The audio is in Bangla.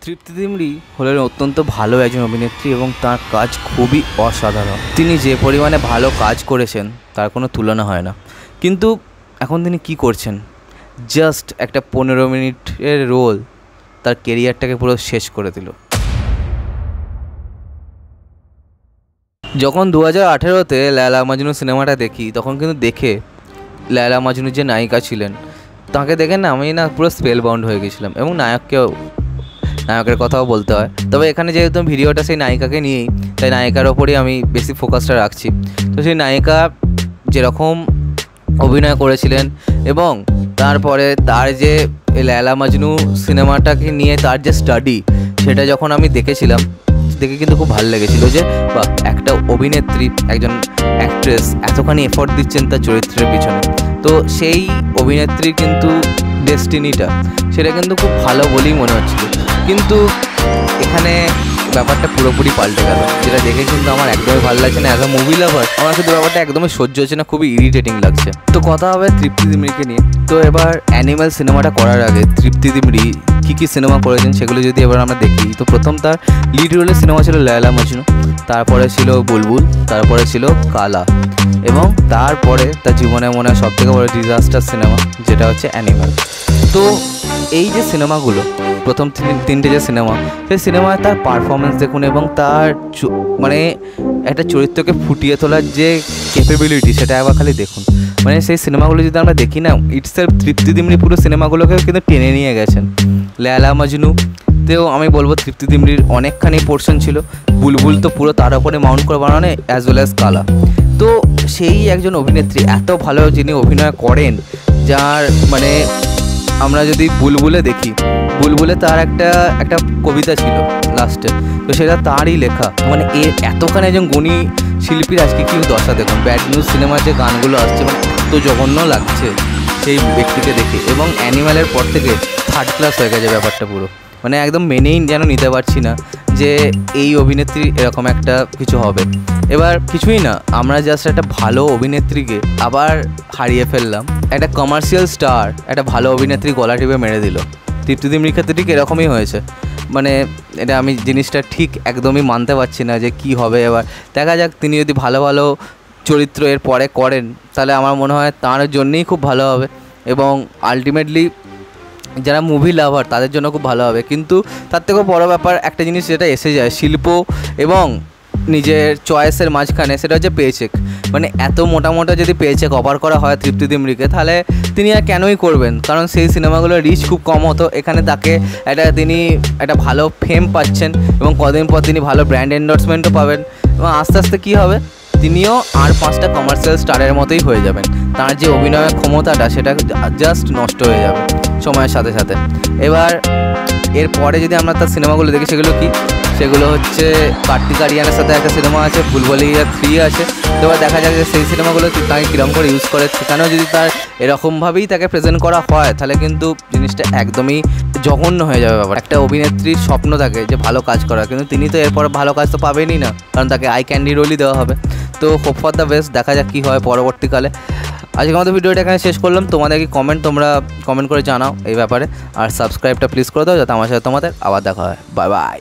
তৃপ্তি দিমরি হলেন অত্যন্ত ভালো একজন অভিনেত্রী এবং তার কাজ খুবই অসাধারণ। তিনি যে পরিমাণে ভালো কাজ করেছেন তার কোনো তুলনা হয় না। কিন্তু এখন তিনি কি করছেন, জাস্ট একটা 15 মিনিটের রোল তার কেরিয়ারটাকে পুরো শেষ করে দিল। যখন 2018-তে লায়লা মাজনু সিনেমাটা দেখি, তখন কিন্তু দেখে লায়লা মাজনুর যে নায়িকা ছিলেন তাকে দেখে না আমি পুরো স্পেল বাউন্ড হয়ে গেছিলাম। এবং নায়কের কথাও বলতে হয়, তবে এখানে যেহেতু ভিডিওটা সেই নায়িকাকে নিয়েই, তাই নায়িকার ওপরেই আমি বেশি ফোকাসটা রাখছি। তো সেই নায়িকা যেরকম অভিনয় করেছিলেন এবং তারপরে তার যে লায়লা মাজনু সিনেমাটাকে নিয়ে তার যে স্টাডি, সেটা যখন আমি দেখেছিলাম, দেখে কিন্তু খুব ভালো লেগেছিলো যে বা একটা অভিনেত্রী, একজন অ্যাক্ট্রেস এতখানি এফোর্ট দিচ্ছেন তার চরিত্রের পিছনে। তো সেই অভিনেত্রীর কিন্তু ডেস্টিনিটা সেটা কিন্তু খুব ভালো বলেই মনে হচ্ছিল। কিন্তু এখানে ব্যাপারটা পুরোপুরি পাল্টে গেল, যেটা দেখে কিন্তু আমার একদমই ভালো লাগছে না। অ্যাজ আ মুভি লাভার আমার কিন্তু ব্যাপারটা একদমই সহ্য হচ্ছে না, খুবই ইরিটেটিং লাগছে। তো কথা হবে তৃপ্তি দিমরিকে নিয়ে। তো এবার অ্যানিম্যাল সিনেমাটা করার আগে তৃপ্তি দিমরি কী সিনেমা করেছেন সেগুলো যদি এবার আমরা দেখি, তো প্রথম তার লিড রোলের সিনেমা ছিল লায়লা মাজনু, তারপরে ছিল বুলবুল, তারপরে ছিল কালা, এবং তারপরে তার জীবনে মনে হয় সবথেকে বড় ডিজাস্টার সিনেমা যেটা হচ্ছে অ্যানিম্যাল। তো এই যে সিনেমাগুলো, প্রথম তিনটে যে সিনেমা, সেই সিনেমায় তার পারফরমেন্স দেখুন এবং তার মানে একটা চরিত্রকে ফুটিয়ে তোলার যে ক্যাপেবিলিটি, সেটা একবার খালি দেখুন। মানে সেই সিনেমাগুলো যদি আমরা দেখি না, ইটসেলফ তৃপ্তি দিমরি পুরো সিনেমাগুলোকেও কিন্তু টেনে নিয়ে গেছেন। লায়লা মাজনুতেও আমি বলবো তৃপ্তি দিমরির অনেকখানি পোর্শন ছিল। বুলবুল তো পুরো তার উপরে মাউন্ট করে বানানো, অ্যাজ ওয়েল অ্যাজ কালা। তো সেই একজন অভিনেত্রী এত ভালো যিনি অভিনয় করেন, যার মানে আমরা যদি বুলবুলে দেখি, বুলবুলে তার একটা কবিতা ছিল লাস্টে, তো সেটা তারই লেখা। মানে এতখানি একজন গুণী শিল্পীর আজকে কি দশা দেখুন। ব্যাড নিউজ সিনেমার যে গানগুলো আসছে, মানে এত জঘন্য লাগছে সেই ব্যক্তিকে দেখে। এবং অ্যানিম্যালের পর থেকে থার্ড ক্লাস হয়ে গেছে ব্যাপারটা পুরো, মানে একদম মেনেই যেন নিতে পারছি না যে এই অভিনেত্রী এরকম একটা কিছু হবে। এবার কিছুই না, আমরা জাস্ট একটা ভালো অভিনেত্রীকে আবার হারিয়ে ফেললাম। একটা কমার্শিয়াল স্টার একটা ভালো অভিনেত্রী গলা টিপে মেরে দিল। তৃপ্তি দিমরির ক্ষেত্রে ঠিক এরকমই হয়েছে। মানে এটা আমি জিনিসটা ঠিক একদমই মানতে পারছি না যে কি হবে। এবার দেখা যাক, তিনি যদি ভালো ভালো চরিত্র এর পরে করেন, তাহলে আমার মনে হয় তার জন্যেই খুব ভালো হবে এবং আলটিমেটলি যারা মুভি লাভার তাদের জন্য খুব ভালো হবে। কিন্তু তার থেকেও বড় ব্যাপার একটা জিনিস যেটা এসে যায় শিল্প এবং নিজের চয়েসের মাঝখানে, সেটা হচ্ছে পেচেক। মানে এত মোটা যদি পেচেক অফার করা হয় তৃপ্তি দিমরিকে, তাহলে তিনি আর কেনই করবেন? কারণ সেই সিনেমাগুলোর রিচ খুব কম হতো। এখানে তাকে তিনি একটা ভালো ফেম পাচ্ছেন এবং কদিন পর তিনি ভালো ব্র্যান্ড এন্ডোর্সমেন্টও পাবেন এবং আস্তে আস্তে কী হবে, তিনিও আর 5টা কমার্শিয়াল স্টারের মতোই হয়ে যাবেন। তার যে অভিনয়ের ক্ষমতাটা সেটা জাস্ট নষ্ট হয়ে যাবে সময়ের সাথে সাথে। এবার এরপরে যদি আমরা তার সিনেমাগুলো দেখি, সেগুলো হচ্ছে কার্তিক আরিয়ানের সাথে একটা সিনেমা আছে, ভুলভুলাইয়া 3 আছে। তো এবার দেখা যাক যে সেই সিনেমাগুলো তাকে কীরকম করে ইউজ করে। সেখানেও যদি তার এরকমভাবেই তাকে প্রেজেন্ট করা হয়, তাহলে কিন্তু জিনিসটা একদমই জঘন্য হয়ে যাবে। ব্যাপার একটা অভিনেত্রীর স্বপ্ন থাকে যে ভালো কাজ করা, কিন্তু তিনি তো এরপর ভালো কাজ তো পাবেনই না, কারণ তাকে আই ক্যান্ডি রোলই দেওয়া হবে। তো হোপ ফর দ্য বেস্ট, দেখা যাক কী হয় পরবর্তীকালে। আজকে আমাদের ভিডিওটা এখানে শেষ করলাম। তোমাদের কি তোমরা কমেন্ট করে জানাও এই ব্যাপারে, আর সাবস্ক্রাইবটা প্লিজ করে দাও যাতে আমার সাথে তোমাদের আবার দেখা হয়। Bye bye.